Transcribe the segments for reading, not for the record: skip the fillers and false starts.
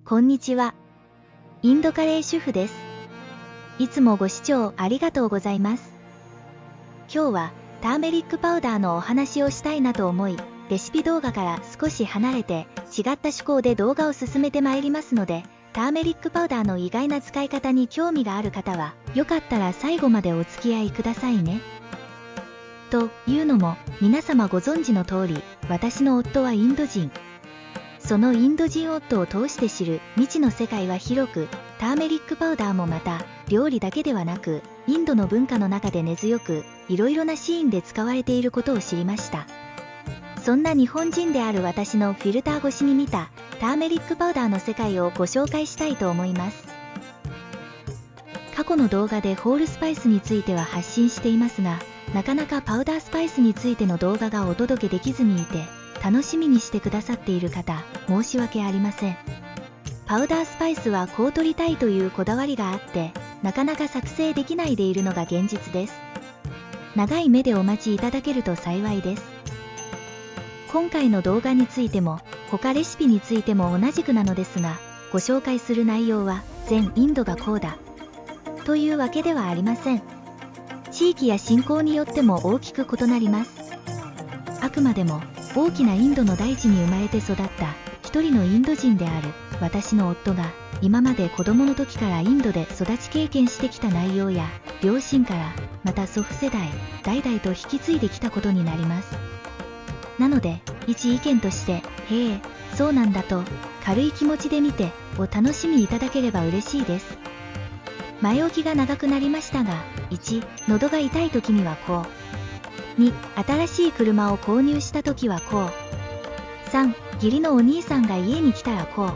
こんにちは。インドカレー主婦です。いつもご視聴ありがとうございます。今日はターメリックパウダーのお話をしたいなと思い、レシピ動画から少し離れて違った趣向で動画を進めてまいりますので、ターメリックパウダーの意外な使い方に興味がある方は、よかったら最後までお付き合いくださいね。というのも、皆様ご存知の通り、私の夫はインド人。そのインド人夫を通して知る未知の世界は広く、ターメリックパウダーもまた、料理だけではなく、インドの文化の中で根強く、いろいろなシーンで使われていることを知りました。そんな日本人である私のフィルター越しに見た、ターメリックパウダーの世界をご紹介したいと思います。過去の動画でホールスパイスについては発信していますが、なかなかパウダースパイスについての動画がお届けできずにいて、楽しみにしてくださっている方、申し訳ありません。パウダースパイスはこう取りたいというこだわりがあって、なかなか作成できないでいるのが現実です。長い目でお待ちいただけると幸いです。今回の動画についても、他レシピについても同じくなのですが、ご紹介する内容は、全インドがこうだ。というわけではありません。地域や信仰によっても大きく異なります。あくまでも、大きなインドの大地に生まれて育った一人のインド人である私の夫が今まで子供の時からインドで育ち経験してきた内容や両親からまた祖父世代代々と引き継いできたことになります。なので一意見としてへえそうなんだと軽い気持ちで見てお楽しみいただければ嬉しいです。前置きが長くなりましたが、1、喉が痛い時にはこう。2、新しい車を購入した時はこう。3、義理のお兄さんが家に来たらこ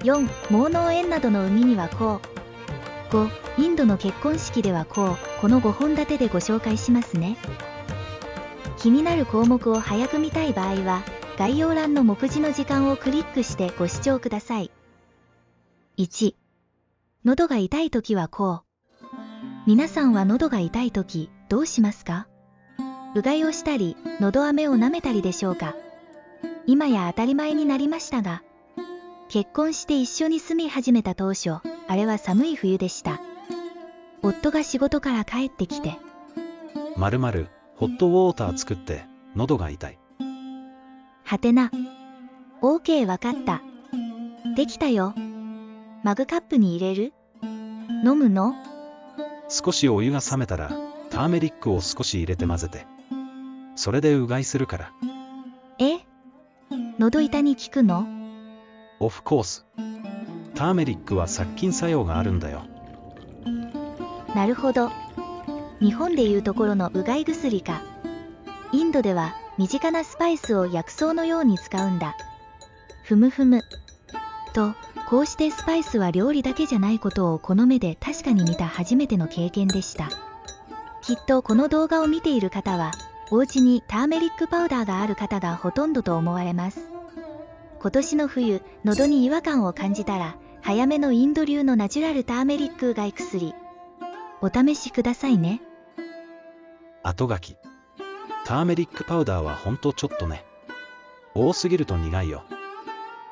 う。4、盲農園などの海にはこう。5、インドの結婚式ではこう。この5本立てでご紹介しますね。気になる項目を早く見たい場合は、概要欄の目次の時間をクリックしてご視聴ください。1、喉が痛い時はこう。皆さんは喉が痛い時、どうしますか？うがいをしたり、のど飴を舐めたりでしょうか。今や当たり前になりましたが、結婚して一緒に住み始めた当初、あれは寒い冬でした。夫が仕事から帰ってきて、〇〇、ホットウォーター作って、喉が痛い。はてな。OK わかった。できたよ。マグカップに入れる？飲むの？少しお湯が冷めたら、ターメリックを少し入れて混ぜて。それでうがいするから。え？喉痛に効くの？オフコース。ターメリックは殺菌作用があるんだよ。なるほど。日本でいうところのうがい薬か。インドでは身近なスパイスを薬草のように使うんだ。ふむふむ。と、こうしてスパイスは料理だけじゃないことをこの目で確かに見た初めての経験でした。きっとこの動画を見ている方は、お家にターメリックパウダーがある方がほとんどと思われます。今年の冬、喉に違和感を感じたら、早めのインド流のナチュラルターメリックうがい薬。お試しくださいね。後書き。ターメリックパウダーはほんとちょっとね。多すぎると苦いよ。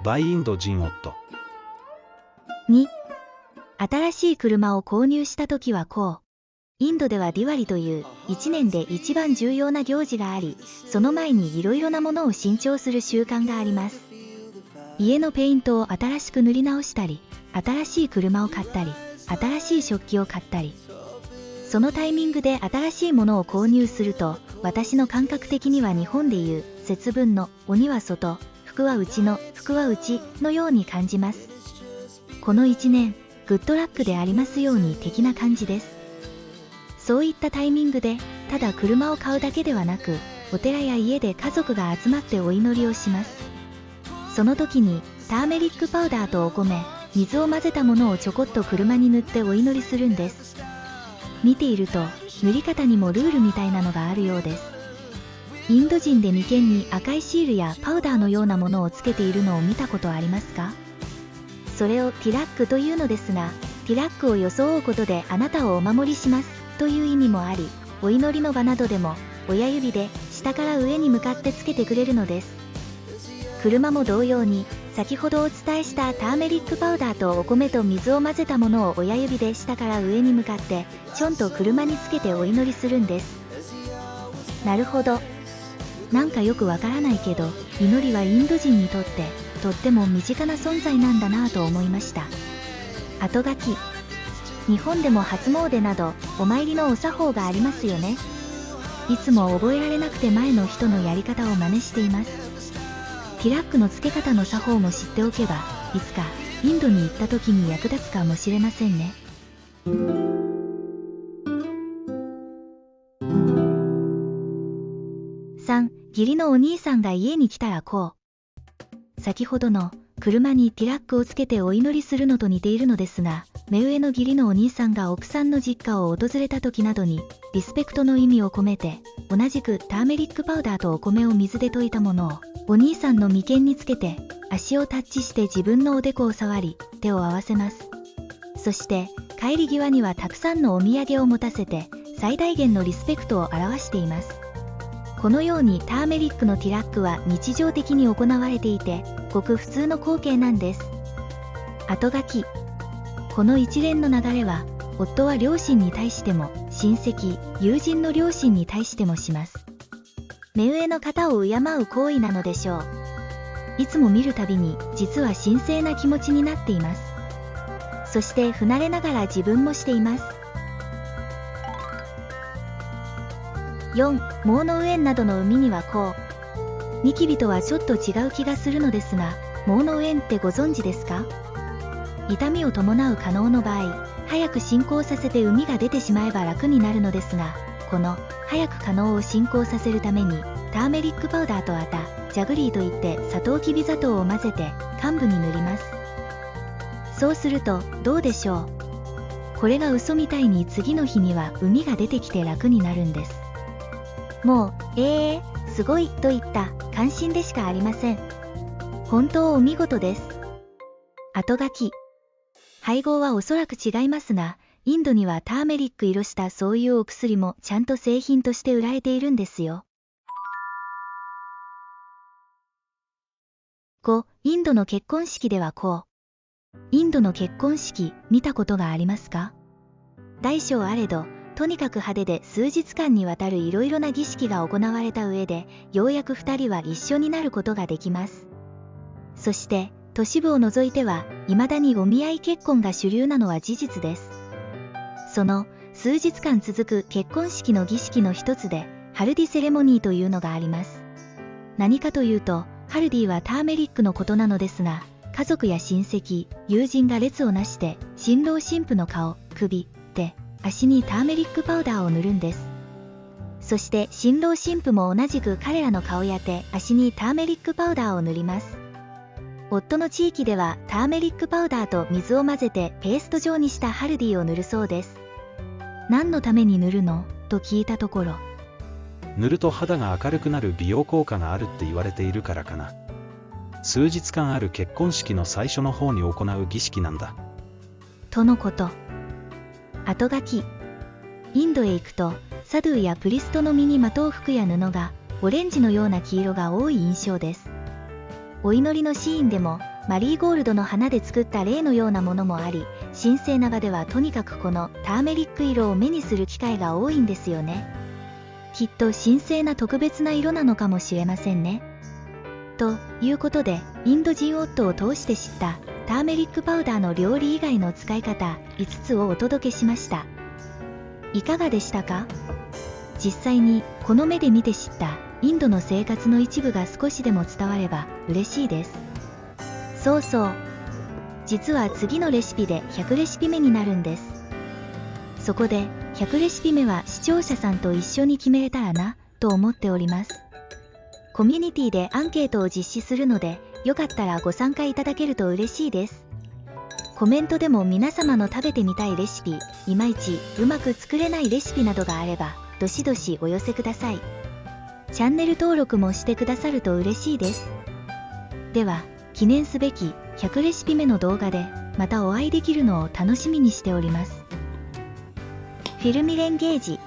バイインド人夫。2、新しい車を購入した時はこう。インドではディワリという1年で一番重要な行事があり、その前にいろいろなものを新調する習慣があります。家のペイントを新しく塗り直したり、新しい車を買ったり、新しい食器を買ったり。そのタイミングで新しいものを購入すると、私の感覚的には日本でいう節分の鬼は外、福は内の福は内のように感じます。この1年、グッドラックでありますように的な感じです。そういったタイミングで、ただ車を買うだけではなく、お寺や家で家族が集まってお祈りをします。その時に、ターメリックパウダーとお米、水を混ぜたものをちょこっと車に塗ってお祈りするんです。見ていると、塗り方にもルールみたいなのがあるようです。インド人で眉間に赤いシールやパウダーのようなものをつけているのを見たことありますか？それをティラックというのですが、ティラックを装うことであなたをお守りします。という意味もあり、お祈りの場などでも親指で下から上に向かってつけてくれるのです。車も同様に先ほどお伝えしたターメリックパウダーとお米と水を混ぜたものを親指で下から上に向かってちょんと車につけてお祈りするんです。なるほど。なんかよくわからないけど、祈りはインド人にとってとっても身近な存在なんだなぁと思いました。後書き。日本でも初詣などお参りのお作法がありますよね。いつも覚えられなくて前の人のやり方を真似しています。ティラックの付け方の作法も知っておけば、いつかインドに行った時に役立つかもしれませんね。3、義理のお兄さんが家に来たらこう。先ほどの車にティラックをつけてお祈りするのと似ているのですが、目上の義理のお兄さんが奥さんの実家を訪れた時などにリスペクトの意味を込めて、同じくターメリックパウダーとお米を水で溶いたものをお兄さんの眉間につけて、足をタッチして自分のおでこを触り、手を合わせます。そして帰り際にはたくさんのお土産を持たせて、最大限のリスペクトを表しています。このようにターメリックのティラックは日常的に行われていて、ごく普通の光景なんです。後書き。この一連の流れは、夫は両親に対しても、親戚、友人の両親に対してもします。目上の方を敬う行為なのでしょう。いつも見るたびに、実は神聖な気持ちになっています。そして不慣れながら自分もしています。4、モーノウエンなどの海にはこう。ニキビとはちょっと違う気がするのですが、モーノウエンってご存知ですか？痛みを伴う可能の場合、早く進行させて膿が出てしまえば楽になるのですが、この早く可能を進行させるために、ターメリックパウダーとジャグリーといってサトウキビ砂糖を混ぜて患部に塗ります。そうするとどうでしょう。これが嘘みたいに次の日には膿が出てきて楽になるんです。もう、すごいといった感心でしかありません。本当お見事です。後書き。配合はおそらく違いますが、インドにはターメリック色したそういうお薬もちゃんと製品として売られているんですよ。5、インドの結婚式ではこう。インドの結婚式、見たことがありますか？大小あれど、とにかく派手で数日間にわたるいろいろな儀式が行われた上で、ようやく2人は一緒になることができます。そして、都市部を除いては、未だにお見合い結婚が主流なのは事実です。その、数日間続く結婚式の儀式の一つで、ハルディセレモニーというのがあります。何かというと、ハルディはターメリックのことなのですが、家族や親戚、友人が列をなして、新郎新婦の顔、首、手、足にターメリックパウダーを塗るんです。そして新郎新婦も同じく彼らの顔や手、足にターメリックパウダーを塗ります。夫の地域ではターメリックパウダーと水を混ぜてペースト状にしたハルディを塗るそうです。何のために塗るの？と聞いたところ、塗ると肌が明るくなる美容効果があるって言われているからかな。数日間ある結婚式の最初の方に行う儀式なんだ。とのこと。後書き。インドへ行くと、サドゥやプリストの身にまとう服や布が、オレンジのような黄色が多い印象です。お祈りのシーンでも、マリーゴールドの花で作った霊のようなものもあり、神聖な場ではとにかくこのターメリック色を目にする機会が多いんですよね。きっと神聖な特別な色なのかもしれませんね。ということで、インド人夫を通して知ったターメリックパウダーの料理以外の使い方5つをお届けしました。いかがでしたか？実際にこの目で見て知ったインドの生活の一部が少しでも伝われば嬉しいです。そうそう。実は次のレシピで100レシピ目になるんです。そこで100レシピ目は視聴者さんと一緒に決めれたらなと思っております。コミュニティでアンケートを実施するので、よかったらご参加いただけると嬉しいです。コメントでも皆様の食べてみたいレシピ、いまいちうまく作れないレシピなどがあれば、どしどしお寄せください。チャンネル登録もしてくださると嬉しいです。では、記念すべき100レシピ目の動画でまたお会いできるのを楽しみにしております。フィルミレンゲージ。